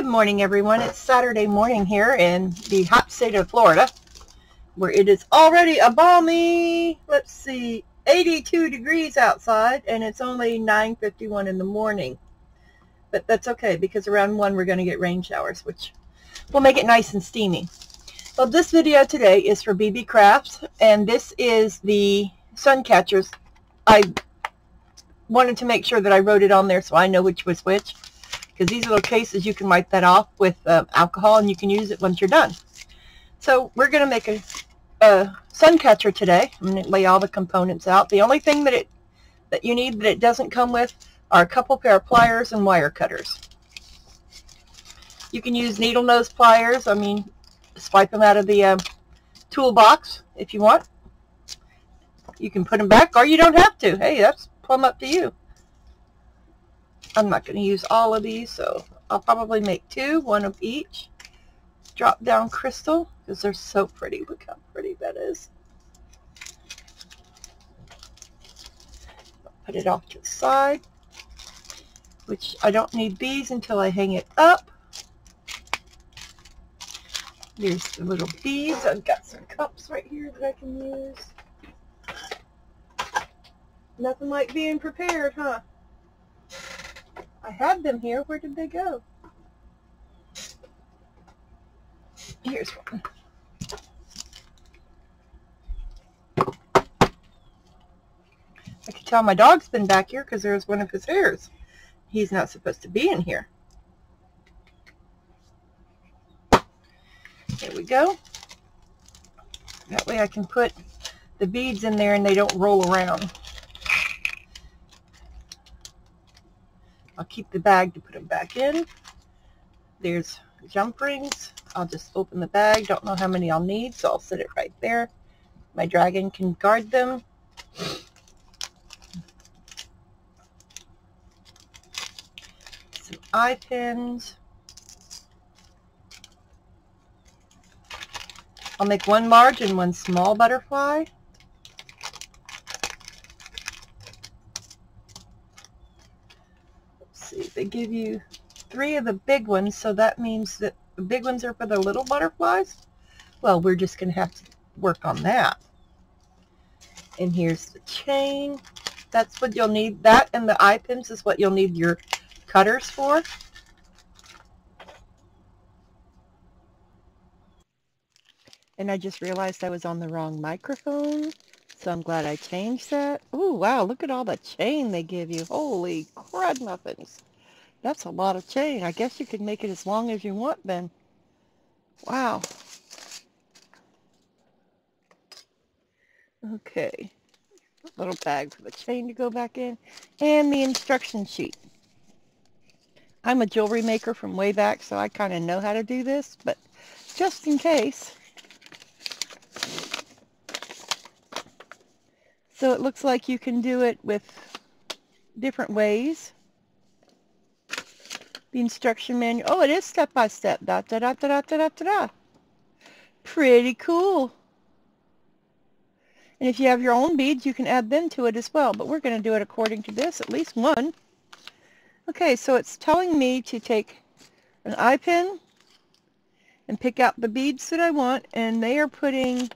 morning, everyone. It's Saturday morning here in the hot state of Florida, where it is already a balmy, 82 degrees outside, and it's only 9:51 in the morning. But that's okay, because around 1 we're going to get rain showers, which will make it nice and steamy. Well, this video today is for Beebeecraft, and this is the Suncatchers. I wanted to make sure that I wrote it on there so I know which was which, because these little cases, you can wipe that off with alcohol and you can use it once you're done. So we're going to make a sun catcher today. I'm going to lay all the components out. The only thing that you need that it doesn't come with are a couple pair of pliers and wire cutters. You can use needle nose pliers. I mean, swipe them out of the toolbox if you want. You can put them back, or you don't have to. Hey, that's plumb up to you. I'm not going to use all of these, so I'll probably make 2, 1 of each. Drop down crystal, because they're so pretty. Look how pretty that is. Put it off to the side, which I don't need these until I hang it up. There's the little beads. I've got some cups right here that I can use. Nothing like being prepared, huh? I had them here. Where did they go? Here's one. I can tell my dog's been back here because there's one of his hairs. He's not supposed to be in here. There we go. That way I can put the beads in there and they don't roll around. I'll keep the bag to put them back in. There's jump rings. I'll just open the bag. Don't know how many I'll need, so I'll set it right there. My dragon can guard them. Some eye pins. I'll make 1 large and 1 small butterfly. They give you 3 of the big ones, so that means that the big ones are for the little butterflies. Well, we're just going to have to work on that. And here's the chain. That's what you'll need. That and the eye pins is what you'll need your cutters for. And I just realized I was on the wrong microphone, so I'm glad I changed that. Oh, wow, look at all the chain they give you. Holy crud muffins. That's a lot of chain. I guess you could make it as long as you want then. Wow. Okay. Little bag for the chain to go back in. And the instruction sheet. I'm a jewelry maker from way back, so I kind of know how to do this, but just in case. So it looks like you can do it with different ways. The instruction manual. Oh, it is step by step. Da da da da da da da da. Pretty cool. And if you have your own beads, you can add them to it as well. But we're going to do it according to this, at least 1. Okay, so it's telling me to take an eye pin and pick out the beads that I want, and they are putting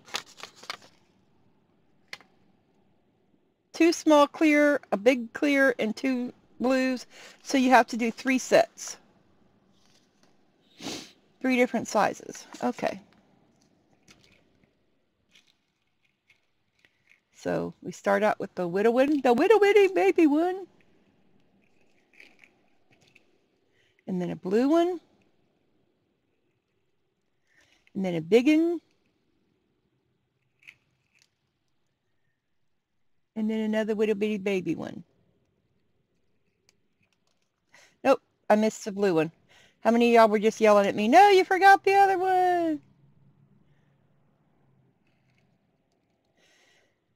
2 small clear, a big clear, and 2 blues, so you have to do 3 sets. 3 different sizes. Okay. So we start out with the witty baby one. And then a blue one. And then a big one. And then another little bitty baby one. Nope, I missed the blue one. How many of y'all were just yelling at me, no, you forgot the other one?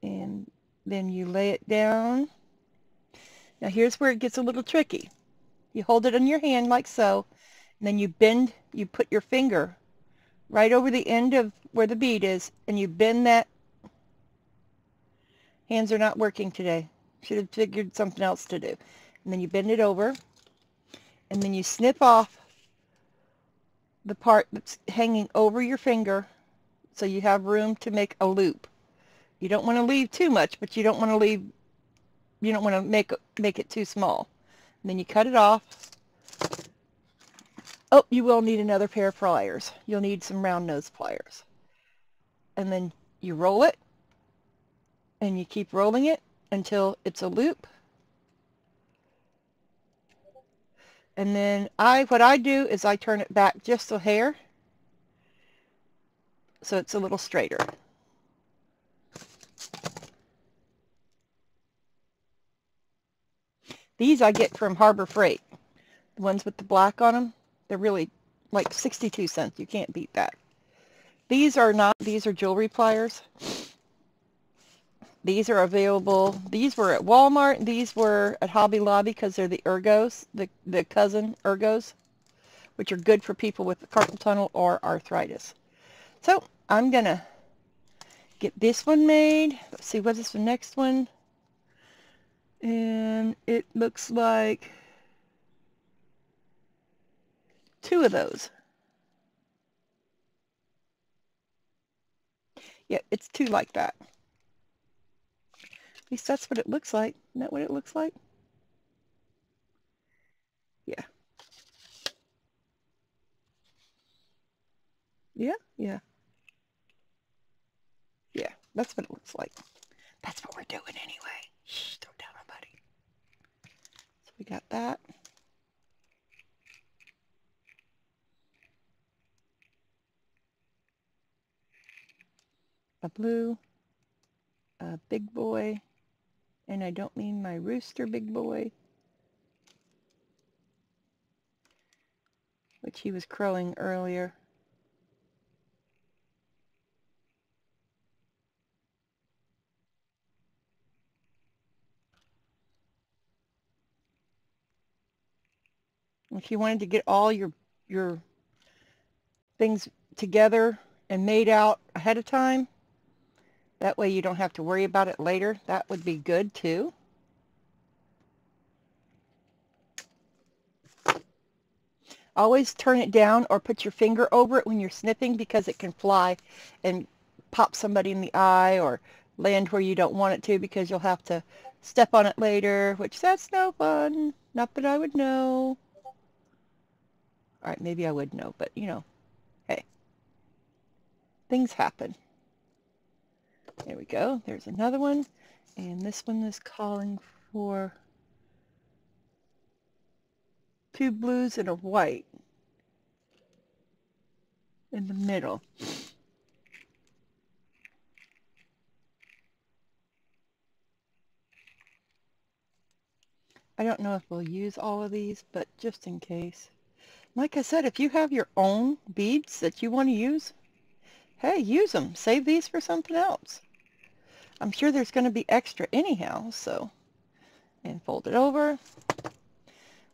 And then you lay it down. Now here's where it gets a little tricky. You hold it in your hand like so, and then you bend, you put your finger right over the end of where the bead is, and you bend that. Hands are not working today. Should have figured something else to do. And then you bend it over, and then you snip off the part that's hanging over your finger so you have room to make a loop. You don't want to leave too much, but you don't want to make it too small. And then you cut it off. Oh, you will need another pair of pliers. You'll need some round nose pliers. And then you roll it, and you keep rolling it until it's a loop. And then what I do is I turn it back just a hair so it's a little straighter. These I get from Harbor Freight. The ones with the black on them, they're really like 62 cents. You can't beat that. These are not, these are jewelry pliers. These are available. These were at Walmart. These were at Hobby Lobby because they're the ergos, the cousin ergos, which are good for people with carpal tunnel or arthritis. So I'm going to get this one made. Let's see, what is the next one? And it looks like 2 of those. Yeah, it's 2 like that. At least that's what it looks like. Isn't that what it looks like? Yeah. Yeah, yeah. Yeah, that's what it looks like. That's what we're doing anyway. Shh, don't tell nobody. So we got that. A blue, a big boy, and I don't mean my rooster big boy, which he was crowing earlier. If you wanted to get all your things together and made out ahead of time, that way you don't have to worry about it later, that would be good too. Always turn it down or put your finger over it when you're snipping because it can fly and pop somebody in the eye or land where you don't want it to because you'll have to step on it later, which that's no fun. Not that I would know. All right, maybe I would know, but you know, hey, things happen. There we go. There's another one. And this one is calling for 2 blues and a white in the middle. I don't know if we'll use all of these, but just in case. Like I said, if you have your own beads that you want to use, hey, use them. Save these for something else. I'm sure there's going to be extra anyhow, so. And fold it over.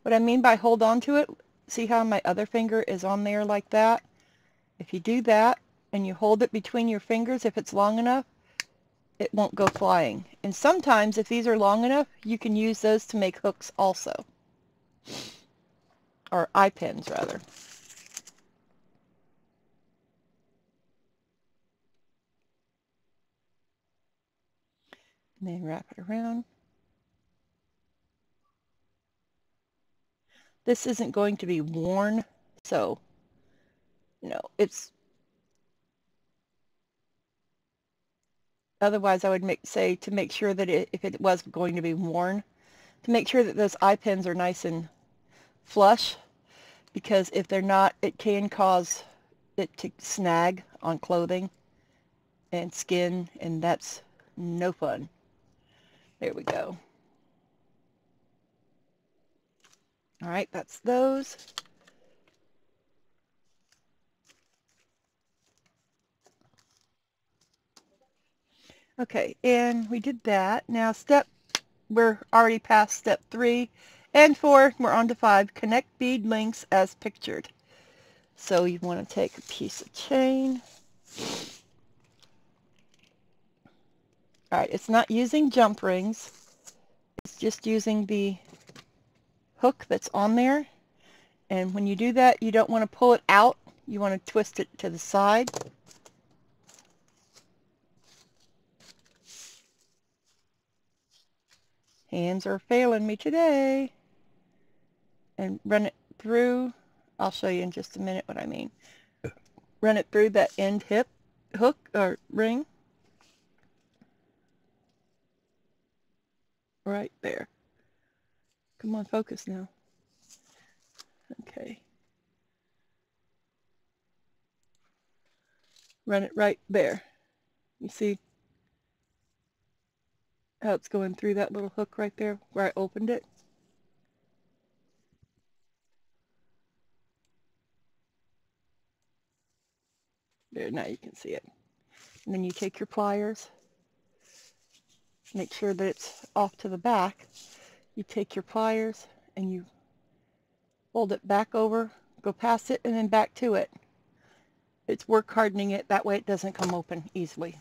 What I mean by hold on to it, see how my other finger is on there like that? If you do that and you hold it between your fingers, if it's long enough, it won't go flying. And sometimes if these are long enough, you can use those to make hooks also. Or eye pins rather. And then wrap it around. This isn't going to be worn, so it's, otherwise I would say to make sure that if it was going to be worn, to make sure that those eye pins are nice and flush, because if they're not, it can cause it to snag on clothing and skin, and that's no fun. There we go. All right, that's those. Okay, and we did that. Now we're already past step 3 and 4. We're on to 5. Connect bead links as pictured. So you want to take a piece of chain. All right, it's not using jump rings. It's just using the hook that's on there. And when you do that, you don't want to pull it out you want to twist it to the side. Hands are failing me today. And run it through. I'll show you in just a minute what I mean. Run it through that end hip hook or ring. Right there. Come on, focus now. Okay. Run it right there. You see how it's going through that little hook right there where I opened it? There, now you can see it. And then you take your pliers, make sure that it's off to the back. You take your pliers and you fold it back over, go past it, and then back to it. It's work hardening it, that way it doesn't come open easily.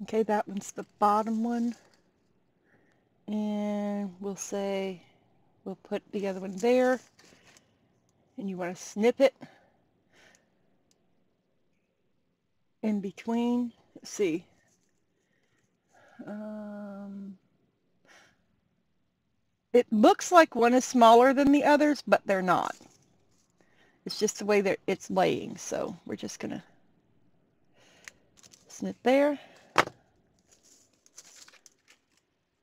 Okay, that one's the bottom one. And we'll put the other one there. And you want to snip it in between. Let's see. It looks like one is smaller than the others, but they're not. It's just the way that it's laying. So we're just going to snip there.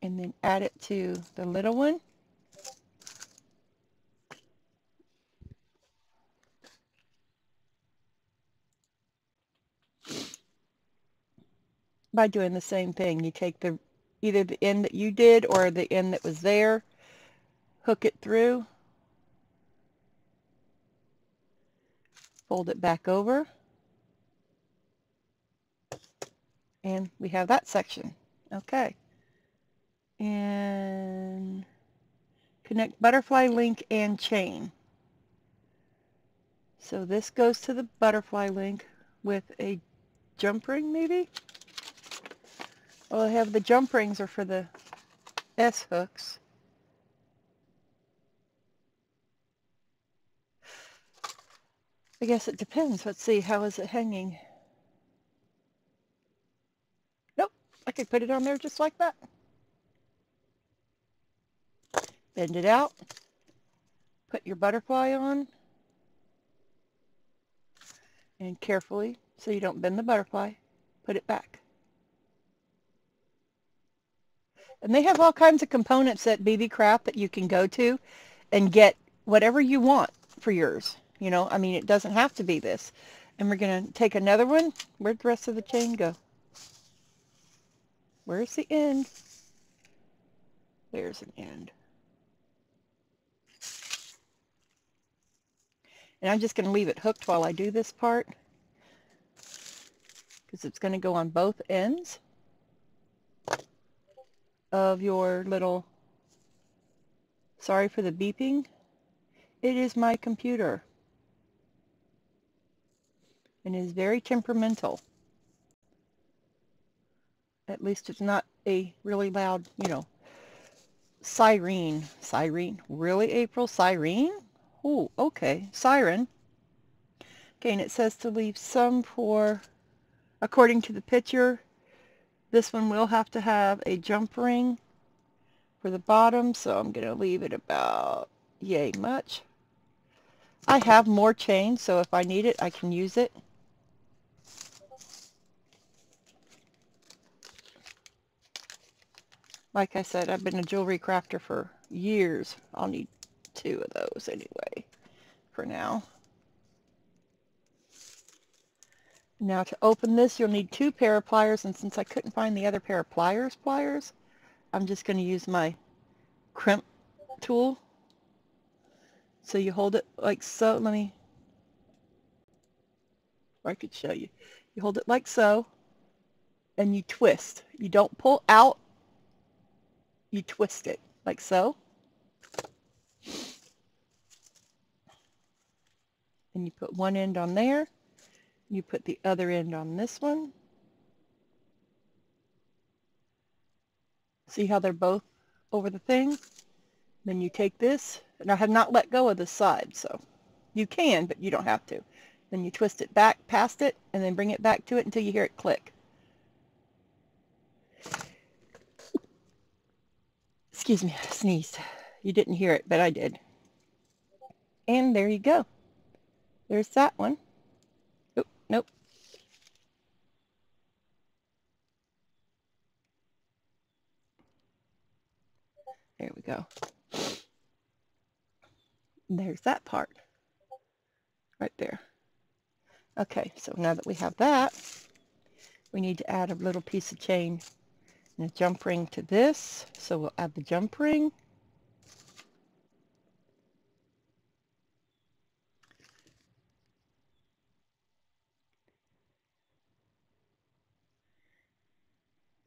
And then add it to the little one. By doing the same thing, you take either the end that you did or the end that was there, hook it through, fold it back over, and we have that section. Okay. And connect butterfly link and chain. So this goes to the butterfly link with a jump ring, maybe? Well, I have the jump rings are for the S hooks. I guess it depends. Let's see, how is it hanging? Nope, I could put it on there just like that. Bend it out. Put your butterfly on. And carefully, so you don't bend the butterfly, put it back. And they have all kinds of components at Beebeecraft that you can go to and get whatever you want for yours. You know, I mean, it doesn't have to be this. And we're going to take another one. Where'd the rest of the chain go? Where's the end? There's an end. And I'm just going to leave it hooked while I do this part, because it's going to go on both ends of your little, sorry for the beeping, it is my computer, and it is very temperamental. At least it's not a really loud, you know, siren. Siren? Really, April? Siren? Oh, okay. Siren. Okay, and it says to leave some for, according to the picture, this one will have to have a jump ring for the bottom, so I'm going to leave it about yay much. I have more chain, so if I need it, I can use it. Like I said, I've been a jewelry crafter for years. I'll need 2 of those anyway, for now. Now to open this, you'll need 2 pair of pliers, and since I couldn't find the other pair of pliers, I'm just going to use my crimp tool. So you hold it like so. Let me, or I could show you. You hold it like so, and you twist. You don't pull out. You twist it like so. And you put one end on there. You put the other end on this one. See how they're both over the thing? Then you take this, and I have not let go of this side, so You can, but you don't have to. Then you twist it back past it and then bring it back to it until you hear it click. Excuse me, I sneezed. You didn't hear it, but I did. And there you go. There's that one. Oh, nope. There we go. There's that part. Right there. Okay, so now that we have that, we need to add a little piece of chain and a jump ring to this. So we'll add the jump ring.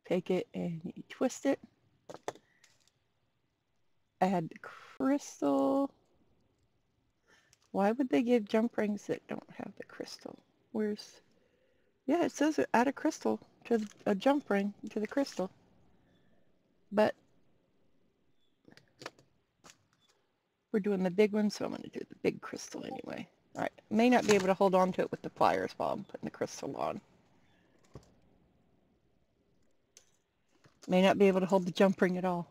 Take it and you twist it. Add the crystal. Why would they give jump rings that don't have the crystal? Where's... Yeah, it says add a crystal to a jump ring to the crystal. But we're doing the big one, so I'm going to do the big crystal anyway. Alright, may not be able to hold on to it with the pliers while I'm putting the crystal on. May not be able to hold the jump ring at all.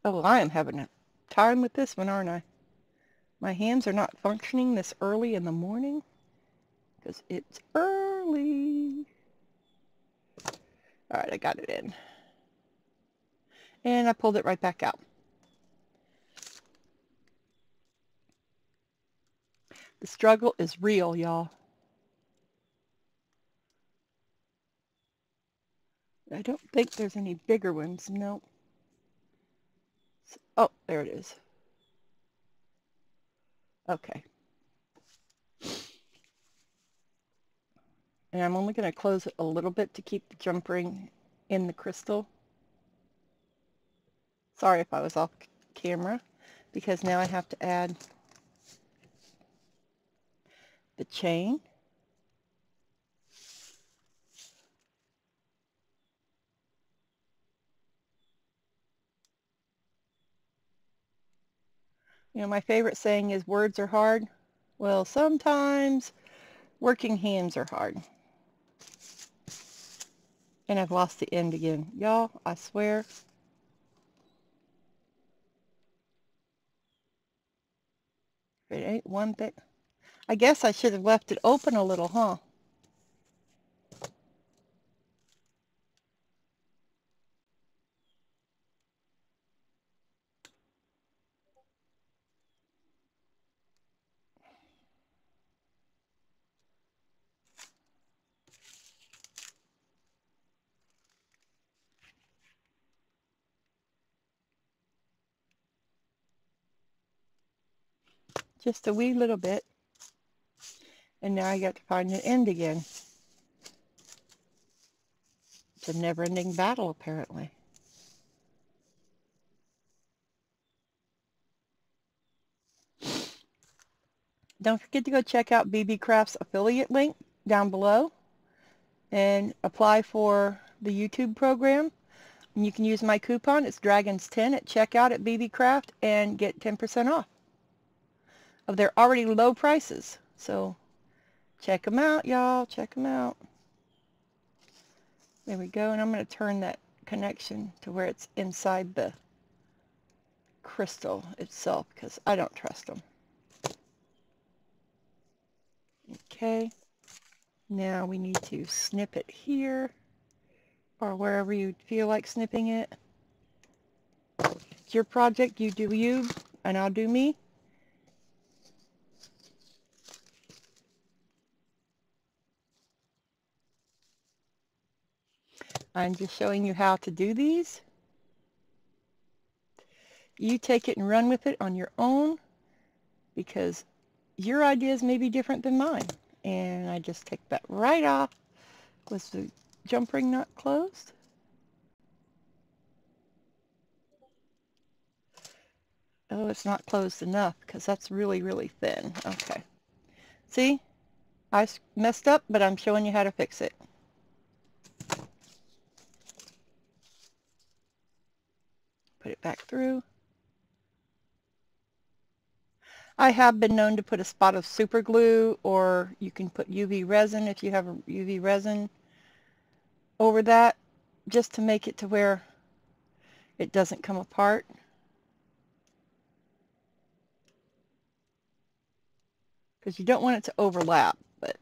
Oh, well, I am having a time with this one, aren't I? My hands are not functioning this early in the morning because it's early. Alright, I got it in. And I pulled it right back out. The struggle is real, y'all. I don't think there's any bigger ones. Nope. Oh, there it is. Okay. And I'm only going to close it a little bit to keep the jump ring in the crystal. Sorry if I was off camera, because now I have to add the chain. You know, my favorite saying is words are hard. Well, sometimes working hands are hard. And I've lost the end again. Y'all, I swear. It ain't one thing. I guess I should have left it open a little, huh? Just a wee little bit. And now I got to find an end again. It's a never-ending battle, apparently. Don't forget to go check out Beebeecraft's affiliate link down below and apply for the YouTube program. And you can use my coupon. It's Dragons10 at checkout at Beebeecraft and get 10% off of their already low prices. So check them out, y'all. Check them out. There we go. And I'm going to turn that connection to where it's inside the crystal itself because I don't trust them. Okay. Now we need to snip it here or wherever you feel like snipping it. It's your project. You do you and I'll do me. I'm just showing you how to do these. You take it and run with it on your own because your ideas may be different than mine. And I just take that right off. Was the jump ring not closed? Oh, it's not closed enough because that's really, really thin. Okay. See? I messed up, but I'm showing you how to fix it. put it back through. I have been known to put a spot of super glue, or you can put UV resin if you have a UV resin over that, just to make it to where it doesn't come apart. Because you don't want it to overlap. But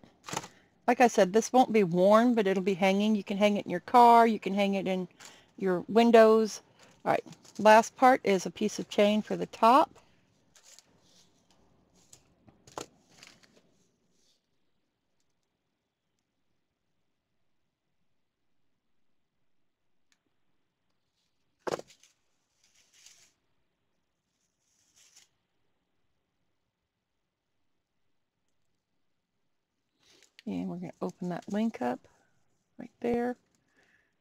like I said, this won't be worn, but it'll be hanging. You can hang it in your car, you can hang it in your windows. Alright, last part is a piece of chain for the top. And we're going to open that link up right there.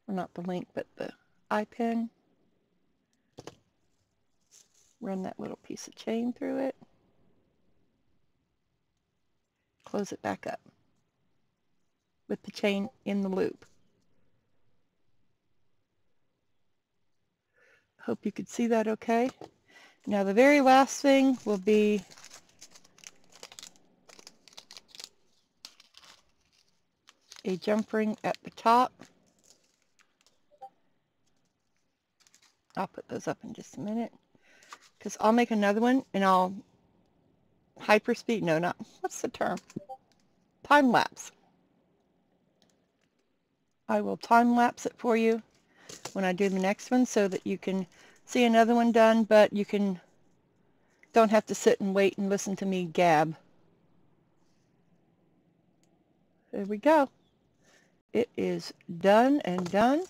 Or not the link, but the eye pin. Run that little piece of chain through it. Close it back up with the chain in the loop. Hope you could see that okay. Now the very last thing will be a jump ring at the top. I'll put those up in just a minute, because I'll make another one and I'll hyperspeed, no, not, what's the term? Time lapse. I will time lapse it for you when I do the next one so that you can see another one done, but you don't have to sit and wait and listen to me gab. There we go. It is done and done.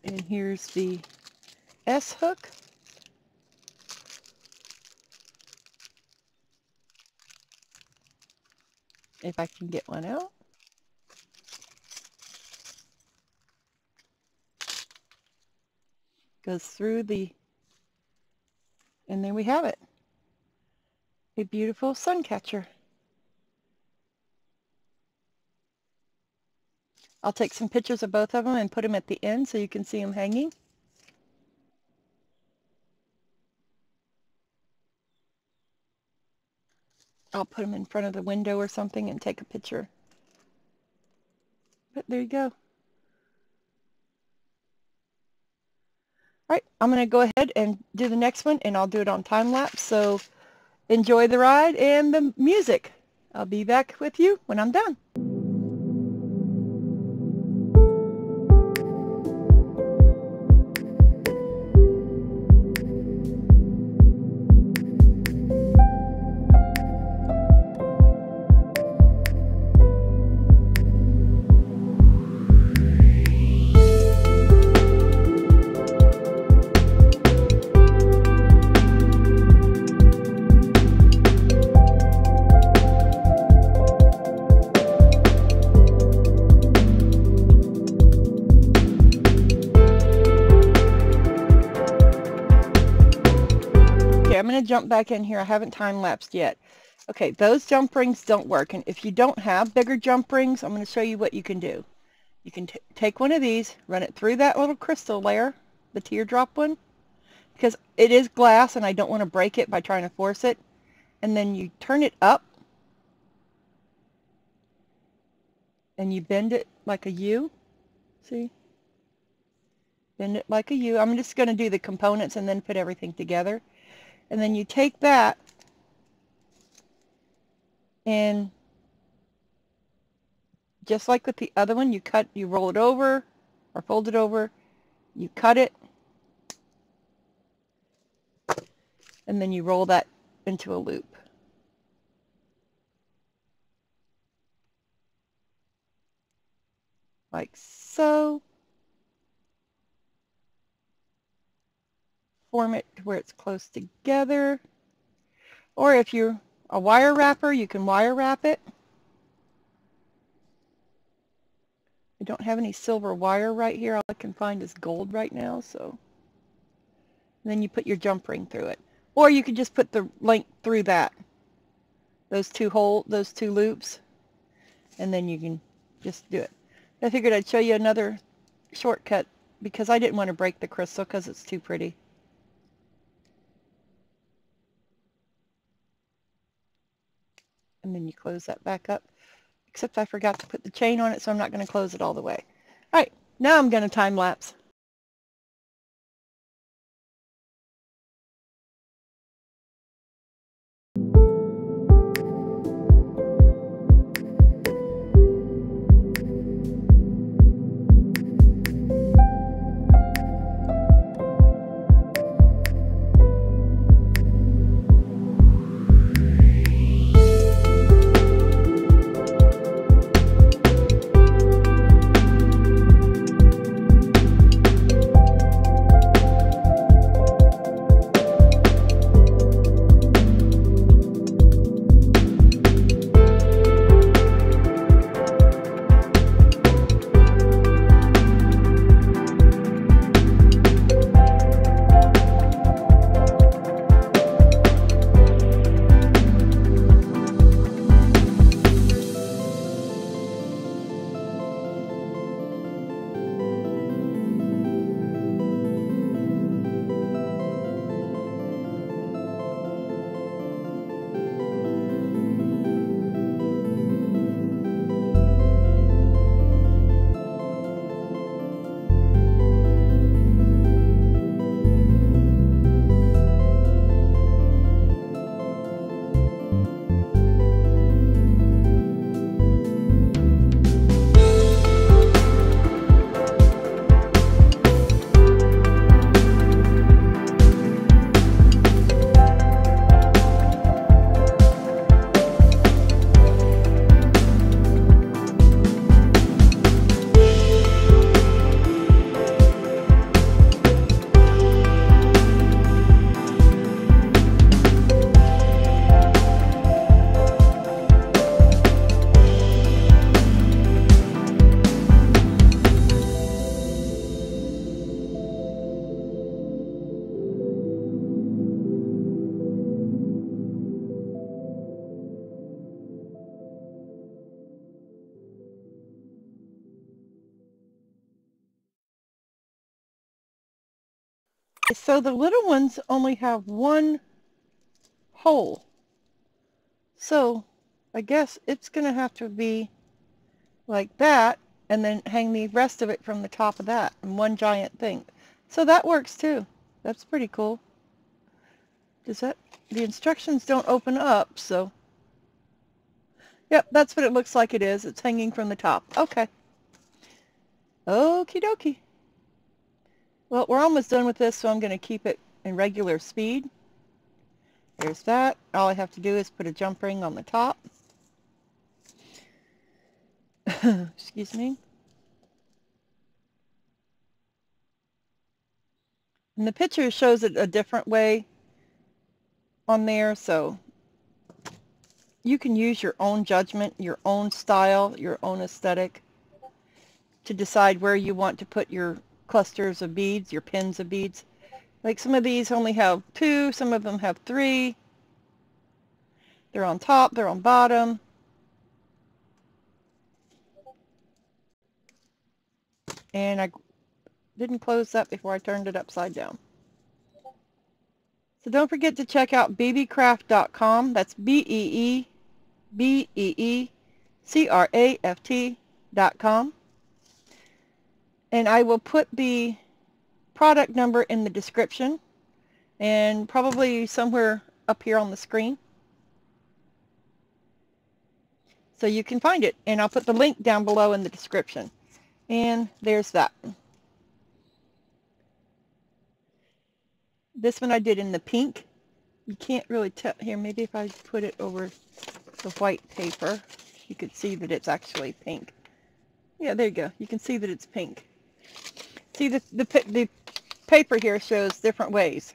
And here's the S hook. If I can get one out. Goes through the, and there we have it. A beautiful sun catcher. I'll take some pictures of both of them and put them at the end so you can see them hanging. I'll put them in front of the window or something and take a picture. But there you go. Alright, I'm going to go ahead and do the next one, and I'll do it on time lapse. So enjoy the ride and the music. I'll be back with you when I'm done. I'm going to jump back in here. I haven't time lapsed yet. Okay, those jump rings don't work, and if you don't have bigger jump rings, I'm going to show you what you can do. You can take one of these, run it through that little crystal layer, the teardrop one, because it is glass and I don't want to break it by trying to force it, and then you turn it up and you bend it like a U. See? Bend it like a U. I'm just going to do the components and then put everything together. And then you take that and just like with the other one, you roll it over or fold it over, you cut it, and then you roll that into a loop. Like so. Form it to where it's close together. Or if you're a wire wrapper, you can wire wrap it. I don't have any silver wire right here. All I can find is gold right now. So then you put your jump ring through it. Or you could just put the link through that. Those two loops. And then you can just do it. I figured I'd show you another shortcut because I didn't want to break the crystal because it's too pretty. And then you close that back up. Except I forgot to put the chain on it, so I'm not going to close it all the way. All right, now I'm going to time lapse. So the little ones only have one hole. So I guess it's going to have to be like that, and then hang the rest of it from the top of that in one giant thing. So that works too. That's pretty cool. Does that, the instructions don't open up, so yep, that's what it looks like it is. It's hanging from the top. Okay. Okie dokie. Well, we're almost done with this, so I'm going to keep it in regular speed. There's that. All I have to do is put a jump ring on the top. Excuse me. And the picture shows it a different way on there, so you can use your own judgment, your own style, your own aesthetic to decide where you want to put your clusters of beads, your pins of beads. Like some of these only have 2, some of them have 3. They're on top, they're on bottom. And I didn't close that before I turned it upside down. So don't forget to check out beebeecraft.com. That's BEEBEECRAFT.com. And I will put the product number in the description and probably somewhere up here on the screen, so you can find it. And I'll put the link down below in the description. And there's that. This one I did in the pink. You can't really tell. Here, maybe if I put it over the white paper, you could see that it's actually pink. Yeah, there you go. You can see that it's pink. See, the paper here shows different ways.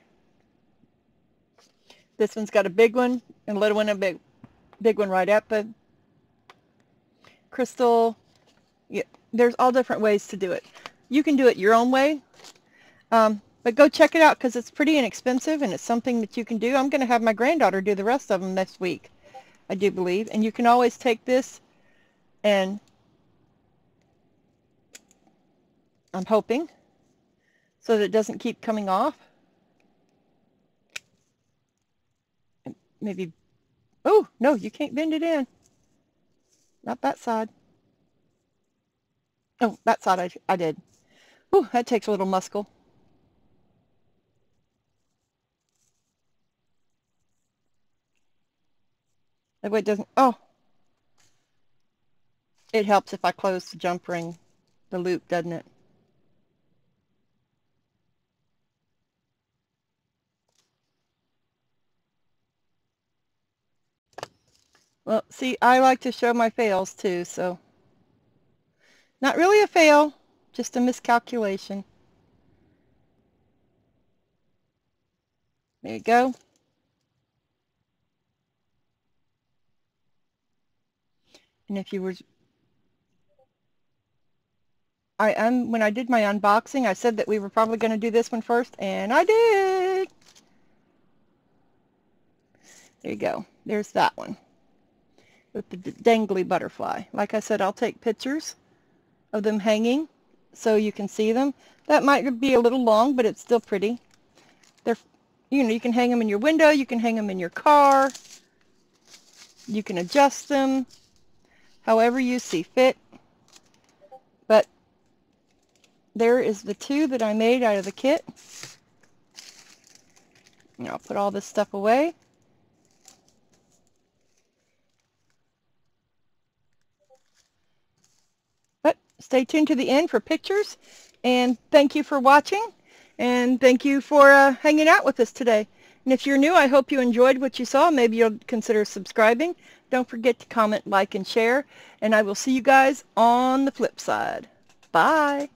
This one's got a big one and a little one, and a big one right at the crystal. Yeah, there's all different ways to do it. You can do it your own way, but go check it out because it's pretty inexpensive and it's something that you can do. I'm going to have my granddaughter do the rest of them next week, I do believe. And you can always take this, and I'm hoping so that it doesn't keep coming off. And maybe, oh, no, you can't bend it in. Not that side. Oh, that side I did. Ooh, that takes a little muscle. That way it doesn't, oh. It helps if I close the jump ring, the loop, doesn't it? Well, see, I like to show my fails too, so. Not really a fail, just a miscalculation. There you go. And if you were, when I did my unboxing, I said that we were probably going to do this one first, and I did. There you go. There's that one with the dangly butterfly. Like I said, I'll take pictures of them hanging so you can see them. That might be a little long, but it's still pretty. They're, you can hang them in your window, you can hang them in your car, you can adjust them however you see fit. But there is the two that I made out of the kit. And I'll put all this stuff away. But stay tuned to the end for pictures, and thank you for watching, and thank you for hanging out with us today. And if you're new, I hope you enjoyed what you saw. Maybe you'll consider subscribing. Don't forget to comment, like, and share, and I will see you guys on the flip side. Bye.